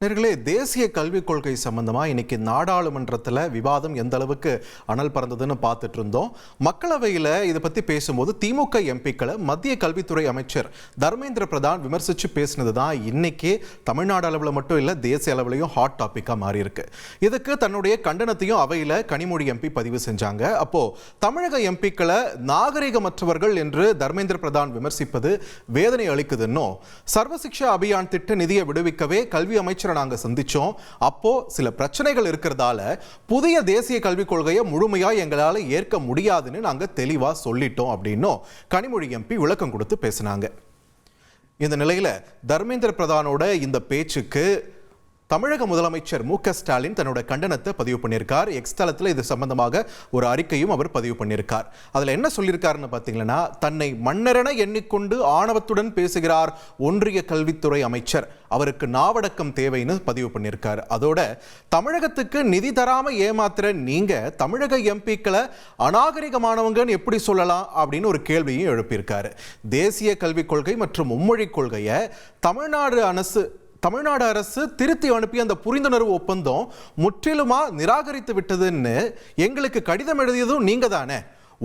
நேர்களே, தேசிய கல்விக் கொள்கை சம்பந்தமாக இன்னைக்கு நாடாளுமன்றத்தில் விவாதம் எந்த அளவுக்கு அனல் பறந்ததுன்னு பார்த்துட்டு இருந்தோம். மக்களவையில் இதை பற்றி பேசும்போது திமுக எம்பிக்களை மத்திய கல்வித்துறை அமைச்சர் தர்மேந்திர பிரதான் விமர்சித்து பேசினது தான் இன்னைக்கு தமிழ்நாடு அளவில் மட்டும் இல்லை, தேசிய அளவிலையும் ஹாட் டாப்பிக்காக மாறி இருக்கு. இதுக்கு தன்னுடைய கண்டனத்தையும் அவையில் கனிமொழி எம்பி பதிவு செஞ்சாங்க. அப்போ தமிழக எம்பிக்களை நாகரிகமற்றவர்கள் என்று தர்மேந்திர பிரதான் விமர்சிப்பது வேதனை அளிக்குதுன்னும், சர்வசிக்ஷா அபியான் திட்ட நிதியை விடுவிக்கவே கல்வி அமைச்சர் நாங்க சந்திச்சோம். அப்போ சில பிரச்சனைகள் இருக்கிறதால புதிய தேசிய கல்விக் கொள்கையை முழுமையா எங்களால ஏற்க முடியாதுன்னு நாங்க தெளிவா சொல்லிட்டோம் அப்படின்னு கனிமொழி எம்பி விளக்கம் கொடுத்து பேசினாங்க. இந்த நிலையில தர்மேந்திர பிரதானோட இந்த பேச்சுக்கு தமிழக முதலமைச்சர் மு.க. ஸ்டாலின் தன்னோட கண்டனத்தை பதிவு பண்ணியிருக்கார். எக்ஸ் தளத்தில் இது சம்பந்தமாக ஒரு அறிக்கையும் அவர் பதிவு பண்ணியிருக்கார். அதில் என்ன சொல்லியிருக்காருன்னு பார்த்தீங்கன்னா, தன்னை மன்னரென எண்ணிக்கொண்டு ஆணவத்துடன் பேசுகிறார் ஒன்றிய கல்வித்துறை அமைச்சர், அவருக்கு நாவடக்கம் தேவைன்னு பதிவு பண்ணியிருக்காரு. அதோட தமிழகத்துக்கு நிதி தராம ஏமாத்துற நீங்க தமிழக எம்பிக்களை அநாகரிகமானவங்கன்னு எப்படி சொல்லலாம் அப்படின்னு ஒரு கேள்வியும் எழுப்பியிருக்காரு. தேசிய கல்விக் கொள்கை மற்றும் மும்மொழி கொள்கையை தமிழ்நாடு அரசு திருத்தி அனுப்பிய அந்த புரிந்துணர்வு ஒப்பந்தம் முற்றிலுமா நிராகரித்து விட்டதுன்னு எங்களுக்கு கடிதம் எழுதியதும் நீங்க தானே.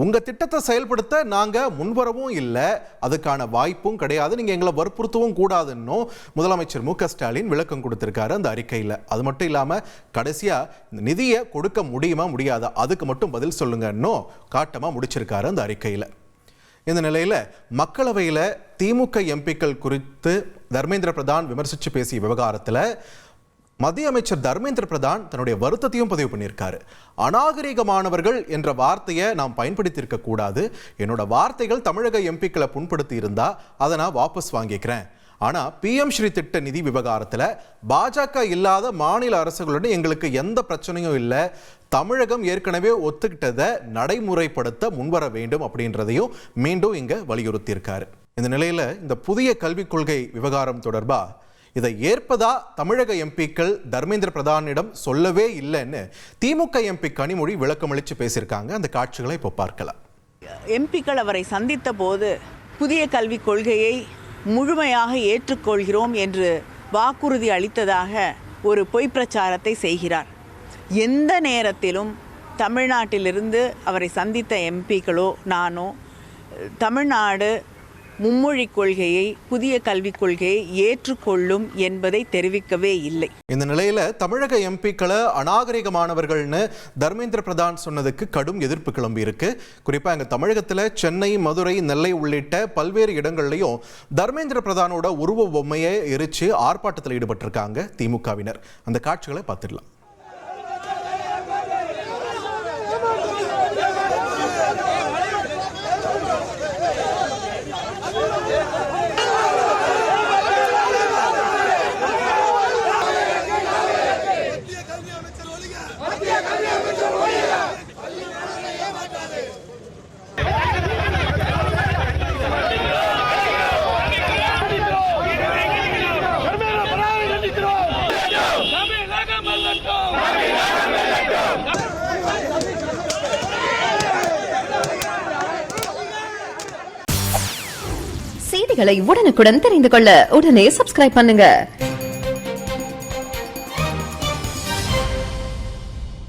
உங்க திட்டத்தை செயல்படுத்த நாங்க முன்வரவும் இல்லை, அதுக்கான வாய்ப்பும் கிடையாது, நீங்க எங்களை வற்புறுத்தவும் கூடாதுன்னு முதலமைச்சர் மு.க. ஸ்டாலின் விளக்கம் கொடுத்திருக்காரு அந்த அறிக்கையில். அது மட்டும் இல்லாம கடைசியா இந்த நிதியை கொடுக்க முடியுமா முடியாதா அதுக்கு மட்டும் பதில் சொல்லுங்கன்னு காட்டமா முடிச்சிருக்காரு அந்த அறிக்கையில். இந்த நிலையில் மக்களவையில் திமுக எம்பிக்கள் குறித்து தர்மேந்திர பிரதான் விமர்சித்து பேசிய விவகாரத்தில் மத்திய அமைச்சர் தர்மேந்திர பிரதான் தன்னுடைய வருத்தத்தையும் பதிவு பண்ணியிருக்காரு. அநாகரிகமானவர்கள் என்ற வார்த்தையை நாம் பயன்படுத்தியிருக்க கூடாது. என்னோட வார்த்தைகள் தமிழக எம்பிக்களை புண்படுத்தி இருந்தா அதை நான் வாபஸ் வாங்கிக்கிறேன். ஆனா PM ஸ்ரீ திட்ட நிதி விவகாரத்தில் பாஜக இல்லாத மாநில அரசுகளுடன் எங்களுக்கு எந்த பிரச்சனையும் இல்லை. தமிழகம் ஏற்கனவே ஒத்துக்கிட்டதை நடைமுறைப்படுத்த முன்வர வேண்டும் அப்படின்றதையும் மீண்டும் இங்க வலியுறுத்தி இருக்காரு. இந்த நிலையில இந்த புதிய கல்விக் கொள்கை விவகாரம் தொடர்பா இதை ஏற்பதா தமிழக எம்பிக்கள் தர்மேந்திர பிரதானிடம் சொல்லவே இல்லைன்னு திமுக எம்பி கனிமொழி விளக்கமளிச்சு பேசியிருக்காங்க. அந்த காட்சிகளை இப்போ பார்க்கலாம். எம்பிக்கள் அவரை சந்தித்த போது புதிய கல்விக் கொள்கையை முழுமையாக ஏற்றுக்கொள்கிறோம் என்று வாக்குறுதி அளித்ததாக ஒரு பொய் பிரச்சாரத்தை செய்கிறார். எந்த நேரத்திலும் தமிழ்நாட்டிலிருந்து அவரை சந்தித்த எம்பிக்களோ நானோ தமிழ்நாடு மும்மொழி கொள்கையை புதிய கல்விக் கொள்கையை ஏற்றுக்கொள்ளும் என்பதை தெரிவிக்கவே இல்லை. இந்த நிலையில தமிழக எம்பிக்களை அநாகரிகமானவர்கள்னு தர்மேந்திர பிரதான் சொன்னதுக்கு கடும் எதிர்ப்பு கிளம்பி இருக்கு. குறிப்பா எங்க தமிழகத்துல சென்னை, மதுரை, நெல்லை உள்ளிட்ட பல்வேறு இடங்கள்லையும் தர்மேந்திர பிரதானோட உருவ பொம்மையை எரிச்சு ஆர்ப்பாட்டத்தில் ஈடுபட்டிருக்காங்க திமுகவினர். அந்த காட்சிகளை பார்த்துடலாம். செய்திகளை உடனுக்குடன் தெரிந்து கொள்ள உடனே சப்ஸ்கிரைப் பண்ணுங்க.